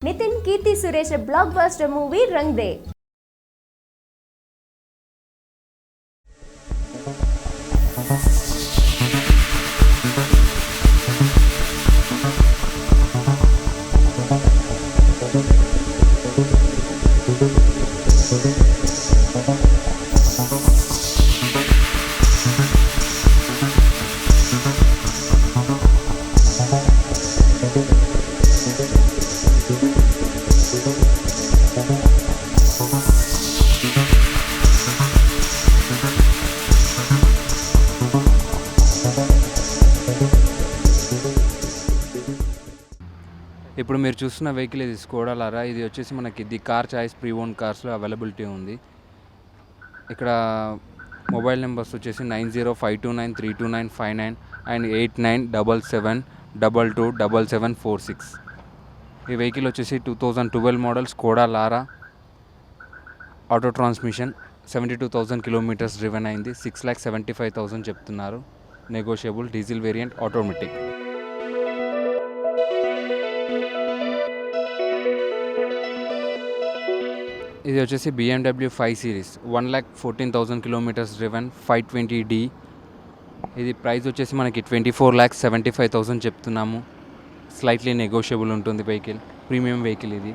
Nitin Keerthy Suresh blockbuster movie Rang De. ఇప్పుడు మీరు చూస్తున్న వెహికల్ ఇది స్కోడా లారా. ఇది వచ్చేసి మనకి the car choice pre own కార్స్లో అవైలబిలిటీ ఉంది. ఇక్కడ మొబైల్ నెంబర్స్ వచ్చేసి 9052932959 అండ్ 897772227746. ఈ వెహికల్ వచ్చేసి 2012 model Skoda Laura, auto transmission, 72,000 kilometres driven అయింది. 6,75,000 చెప్తున్నారు, నెగోషియబుల్, డీజిల్ వేరియంట్, ఆటోమేటిక్. ఇది వచ్చేసి BMW 5 series, 1,14,000 kilometres driven, 520D. ఇది ప్రైస్ వచ్చేసి మనకి 24,75,000 చెప్తున్నాము. స్లైట్లీ నెగోషియబుల్ ఉంటుంది వెహికల్, ప్రీమియం వెహికల్ ఇది.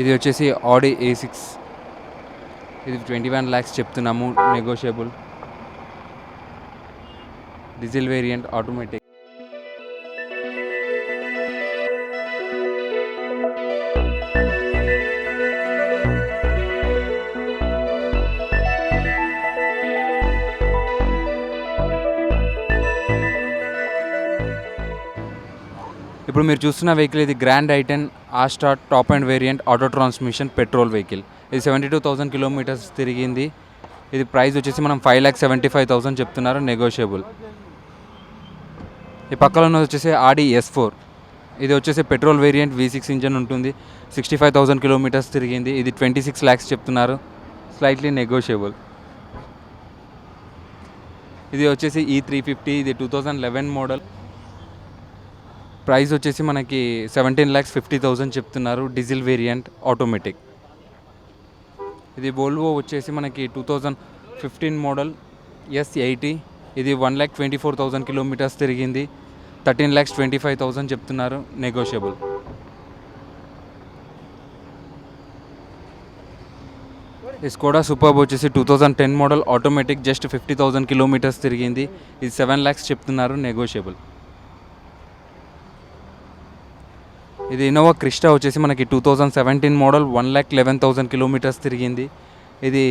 ఇది వచ్చేసి ఆడి A6, ఇది 21 lakhs చెప్తున్నాము, నెగోషియబుల్, డీజిల్ వేరియంట్, ఆటోమేటిక్. ఇప్పుడు మీరు చూస్తున్న వెహికల్ ఇది grand i10 Asta top and variant, auto transmission, petrol vehicle. ఇది 72,000 కిలోమీటర్స్ తిరిగింది. ఇది ప్రైస్ వచ్చేసి మనం 5,75,000 చెప్తున్నారు, నెగోషియబుల్. ఈ పక్కన ఉన్నది వచ్చేసి ఆడి S4. ఇది వచ్చేసి పెట్రోల్ వేరియంట్, V6 ఇంజన్ ఉంటుంది, 65,000 కిలోమీటర్స్ తిరిగింది. ఇది 26 lakhs చెప్తున్నారు, స్లైట్లీ నెగోషియబుల్. ఇది వచ్చేసి E350, ఇది 2011 మోడల్. ప్రైస్ వచ్చేసి మనకి 17,50,000 చెప్తున్నారు, డీజిల్ వేరియంట్, ఆటోమేటిక్. ఇది వోల్వో వచ్చేసి మనకి 2015 మోడల్ S80. ఇది 1,24,000 కిలోమీటర్స్ తిరిగింది, 13,25,000 చెప్తున్నారు, నెగోషియబుల్. ఈ స్కోడా సూపర్బ్ వచ్చేసి 2010 మోడల్ ఆటోమేటిక్, జస్ట్ 50,000 కిలోమీటర్స్ తిరిగింది. ఇది 7 lakhs చెప్తున్నారు, నెగోషియబుల్. ఇది ఇన్నోవా క్రిస్టా వచ్చేసి మనకి 2017 మోడల్, 1,11,000 కిలోమీటర్స్ తిరిగింది. ఇది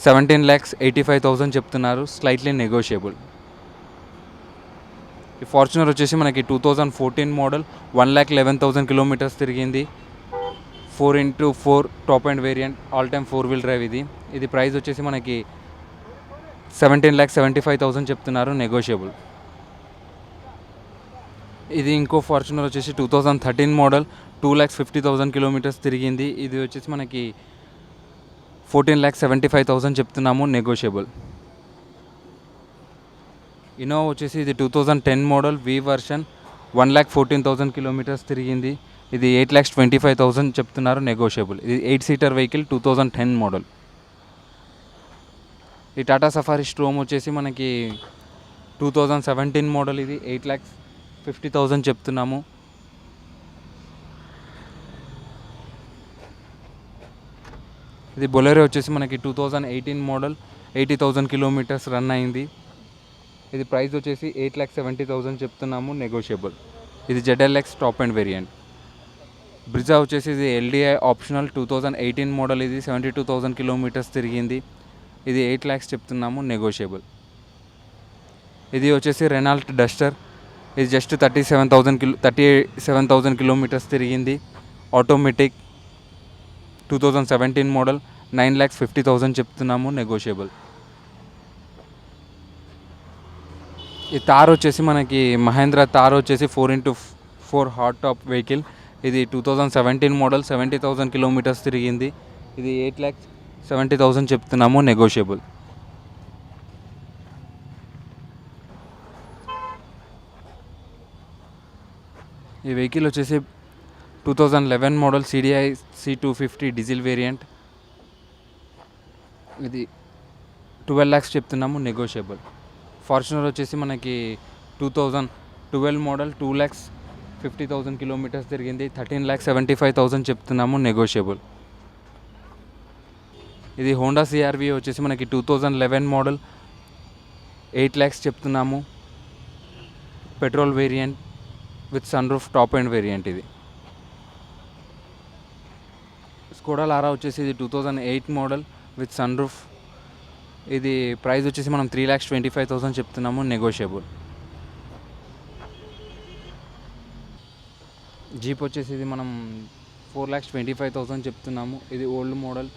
17,85,000 చెప్తున్నారు, స్లైట్లీ నెగోషియబుల్. ఈ ఫార్చునర్ వచ్చేసి మనకి 2014 మోడల్, 1,11,000 కిలోమీటర్స్ తిరిగింది, 4x4 top and variant, all time 4-wheel drive ఇది. ఇది ప్రైస్ వచ్చేసి మనకి 17,75,000 చెప్తున్నారు, నెగోషియబుల్. ఇది ఇంకో ఫార్చునర్ వచ్చేసి 2013 మోడల్, 2,50,000 కిలోమీటర్స్ తిరిగింది. ఇది వచ్చేసి మనకి 14,75,000 చెప్తున్నాము, నెగోషియబుల్. ఇన్నోవా వచ్చేసి ఇది 2010 మోడల్, V వర్షన్, 1,14,000 కిలోమీటర్స్ తిరిగింది. ఇది 8,25,000 చెప్తున్నారు, నెగోషియబుల్. ఇది 8-seater వెహికల్, 2010 మోడల్. ఈ టాటా సఫారీ స్ట్రోమ్ వచ్చేసి మనకి 2017 మోడల్, ఇది 8,50,000 చెప్తున్నాము. ఇది బొలెరో వచ్చేసి మనకి 2018 మోడల్, 80,000 కిలోమీటర్స్ రన్ అయింది. ఇది ప్రైస్ వచ్చేసి 8,70,000 చెప్తున్నాము, నెగోషియబుల్. ఇది ZLX top and variant. Brezza వచ్చేసి ఇది LDI ఆప్షనల్, 2018 మోడల్, ఇది 72,000 కిలోమీటర్స్ తిరిగింది. ఇది 8 lakhs చెప్తున్నాము, నెగోషియబుల్. ఇది వచ్చేసి రెనాల్ట్ డస్టర్. ఇది జస్ట్ 37,000 కిలోమీటర్స్ తిరిగింది, ఆటోమేటిక్, 2017 మోడల్, 9,50,000 చెప్తున్నాము, నెగోషియబుల్. ఈ తార్ వచ్చేసి మనకి మహేంద్ర తార్ వచ్చేసి 4x4 హాట్ టాప్ వెహికల్. ఇది 2017 మోడల్, 70,000 కిలోమీటర్స్ తిరిగింది. ఇది 8,70,000 చెప్తున్నాము, నెగోషియబుల్. ఈ వెహికల్ వచ్చేసి 2011 model CDI C250 diesel variant. ఇది 12 lakhs చెప్తున్నాము, నెగోషియబుల్. ఫార్చునర్ వచ్చేసి మనకి 2012 మోడల్ 2,50,000 కిలోమీటర్స్ తిరిగింది. 13,75,000 చెప్తున్నాము, నెగోషియబుల్. ఇది హోండా CRV వచ్చేసి మనకి 2011 మోడల్ 8 lakhs చెప్తున్నాము, petrol variant with sunroof top end variant. ఇది స్కోడా లారా వచ్చేసి ఇది 2008 మోడల్ విత్ సన్ రూఫ్. ఇది ప్రైస్ వచ్చేసి మనం 3,25,000 చెప్తున్నాము, నెగోషియబుల్. జీప్ వచ్చేసి ఇది మనం 4,25,000 చెప్తున్నాము. ఇది ఓల్డ్ మోడల్.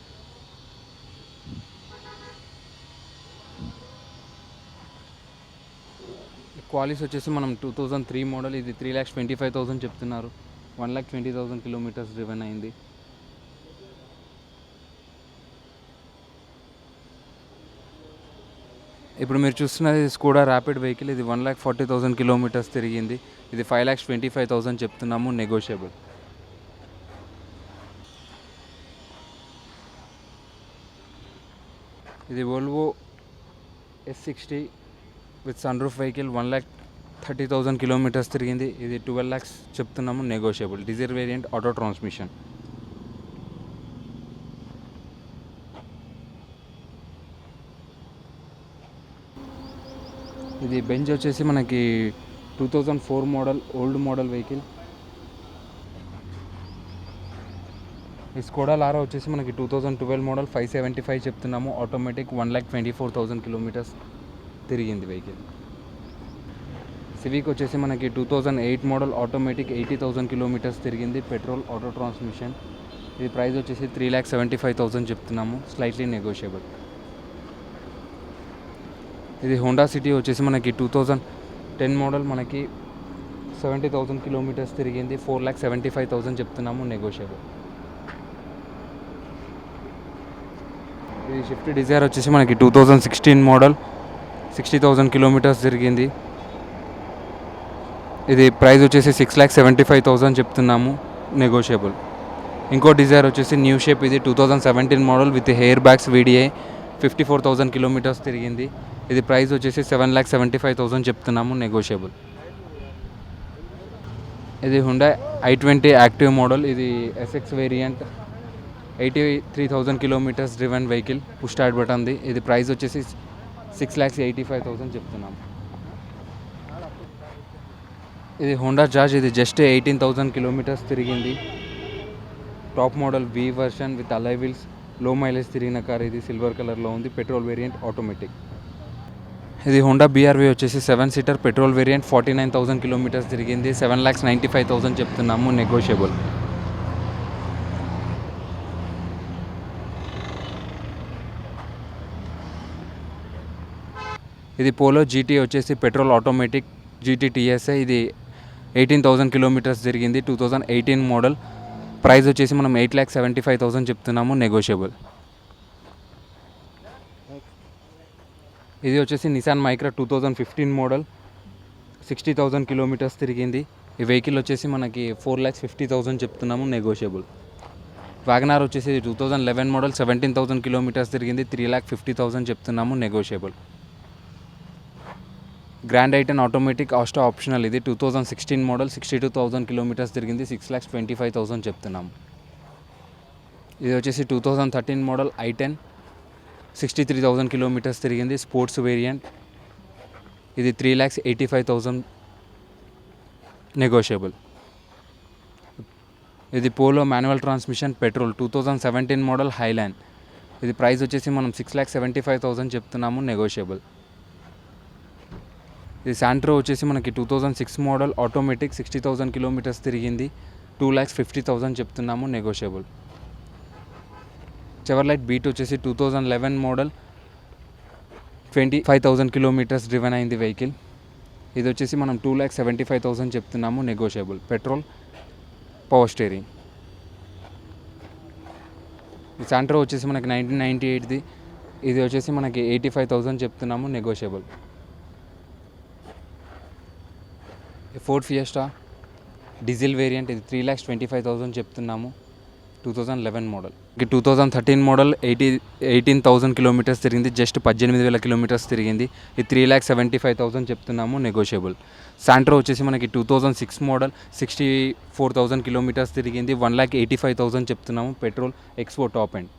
క్వాలిస్ వచ్చేసి మనం 2003 మోడల్. ఇది 3,25,000 చెప్తున్నారు. 1,20,000 కిలోమీటర్స్ డ్రివెన్ అయింది. ఇప్పుడు మీరు చూస్తున్నది స్కోడా ర్యాపిడ్ వెహికల్. ఇది 1,40,000 కిలోమీటర్స్ తిరిగింది. ఇది 5,25,000 చెప్తున్నాము, నెగోషియబుల్. ఇది Volvo S60 with sunroof vehicle. 1,30,000 kilometres తిరిగింది. ఇది 12 lakhs చెప్తున్నాము, negotiable. Diesel variant, auto transmission. ఇది బెంజ్ వచ్చేసి మనకి 2004 మోడల్ ఓల్డ్ మోడల్ వెహికల్. ఈ స్కోడా లారా వచ్చేసి మనకి 2012 మోడల్ 575 చెప్తున్నాము, ఆటోమేటిక్. 1,24,000 కిలోమీటర్స్ తిరిగింది వెహికల్. సివిక్ వచ్చేసి మనకి 2008 మోడల్ ఆటోమేటిక్, 80,000 కిలోమీటర్స్ తిరిగింది, పెట్రోల్, ఆటో ట్రాన్స్మిషన్. ఇది ప్రైస్ వచ్చేసి 3,75,000 చెప్తున్నాము, స్లైట్లీ నెగోషియబుల్. ఇది హోండా సిటీ వచ్చేసి మనకి 2010 మోడల్, మనకి 70,000 కిలోమీటర్స్ తిరిగింది. 4,75,000 చెప్తున్నాము, నెగోషియబుల్. ఇది షిఫ్ట్ డిజైర్ వచ్చేసి మనకి 2016 మోడల్, 60,000 కిలోమీటర్స్ తిరిగింది. ఇది ప్రైస్ వచ్చేసి 6,75,000 చెప్తున్నాము, నెగోషియబుల్. ఇంకో డిజైర్ వచ్చేసి న్యూ షేప్. ఇది 2017 model with air bags VDI, 54,000 kilometres తిరిగింది. ఇది ప్రైస్ వచ్చేసి 7,75,000 చెప్తున్నాము, నెగోషియబుల్. ఇది హుండా i20 యాక్టివ్ మోడల్. ఇది SX variant, 83,000 kilometres driven vehicle, push start బటన్ది. ఇది ప్రైస్ వచ్చేసి 6,85,000 చెప్తున్నాము. ఇది హోండా జాజ్. ఇది జస్ట్ 18,000 కిలోమీటర్స్ తిరిగింది. Top model V version with alloy wheels, low mileage తిరిగిన కార్. ఇది సిల్వర్ కలర్లో ఉంది, పెట్రోల్ వేరియంట్, ఆటోమేటిక్. ఇది హోండా BRV వచ్చేసి 7 సీటర్ పెట్రోల్ వేరియంట్, 49,000 కిలోమీటర్స్ తిరిగింది. 7,95,000 చెప్తున్నాము, నెగోషియబుల్. ఇది పోలో GT వచ్చేసి పెట్రోల్, ఆటోమేటిక్, GT TSI. ఇది 18,000 కిలోమీటర్స్ తిరిగింది, 2018 మోడల్. ప్రైస్ వచ్చేసి మనం 8,75,000 చెప్తున్నాము, నెగోషియబుల్. ఇది వచ్చేసి నిసాన్ మైక్రా 2015 మోడల్, 60,000 కిలోమీటర్స్ తిరిగింది. ఈ వెహికల్ వచ్చేసి మనకి 4,50,000 చెప్తున్నాము, నెగోషియబుల్. వ్యాగనార్ వచ్చేసి 2011 మోడల్, 17,000 కిలోమీటర్స్ తిరిగింది, 3,50,000 చెప్తున్నాము, negotiable. Grand i ten automatic, Asta optional. ఇది 2016 మోడల్, 62,000 కిలోమీటర్స్ తిరిగింది, 6,25,000 చెప్తున్నాము. ఇది వచ్చేసి 2013 మోడల్ i10, 63,000 కిలోమీటర్స్ తిరిగింది, స్పోర్ట్స్ వేరియంట్. ఇది 3,85,000, నెగోషియబుల్. ఇది polo manual transmission, petrol, 2017 model Highland. ఇది ప్రైస్ వచ్చేసి మనం 6,75,000 చెప్తున్నాము, నెగోషియబుల్. ఇది శాంట్రో వచ్చేసి మనకి 2006 మోడల్ ఆటోమేటిక్, 60,000 కిలోమీటర్స్ తిరిగింది, 2,50,000 చెప్తున్నాము, నెగోషియబుల్. చెవర్లైట్ బీట్ వచ్చేసి 2011 మోడల్, 25,000 కిలోమీటర్స్ డ్రివెన్ అయింది వెహికల్. ఇది వచ్చేసి మనం 2,75,000 చెప్తున్నాము, నెగోషియబుల్. Petrol, power steering. ఈ శాంట్రో వచ్చేసి మనకి 1998ది. ఇది వచ్చేసి మనకి 85,000 చెప్తున్నాము, negotiable. Ford Fiesta diesel variant, ఇది 3,25,000 చెప్తున్నాము. 2011 మోడల్. 2013 మోడల్ 18,000 కిలోమీటర్స్ తిరిగింది, జస్ట్ 18,000 కిలోమీటర్స్ తిరిగింది. ఇది 3,75,000 చెప్తున్నాము, నెగోషియబుల్. శాంట్రో వచ్చేసి మనకి 2006 మోడల్ 64,000 కిలోమీటర్స్ తిరిగింది, 1,85,000 చెప్తున్నాము, పెట్రోల్ ఎక్స్పో టాప్ ఎండ్.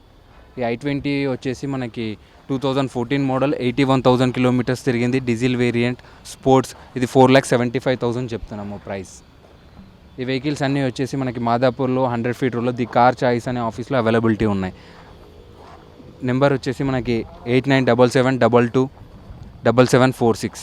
ఈ i20 వచ్చేసి మనకి 2014 మోడల్ 81,000 కిలోమీటర్స్ తిరిగింది, డీజిల్ వేరియంట్, స్పోర్ట్స్. ఇది 4,75,000 చెప్తున్నాము ప్రైస్. ఈ వెహికల్స్ అన్నీ వచ్చేసి మనకి మాదాపూర్లో 100 ఫీట్ రోడ్లో ది కార్ చాయిస్ అనే ఆఫీస్లో అవైలబిలిటీ ఉన్నాయి. నెంబర్ వచ్చేసి మనకి 8977227746.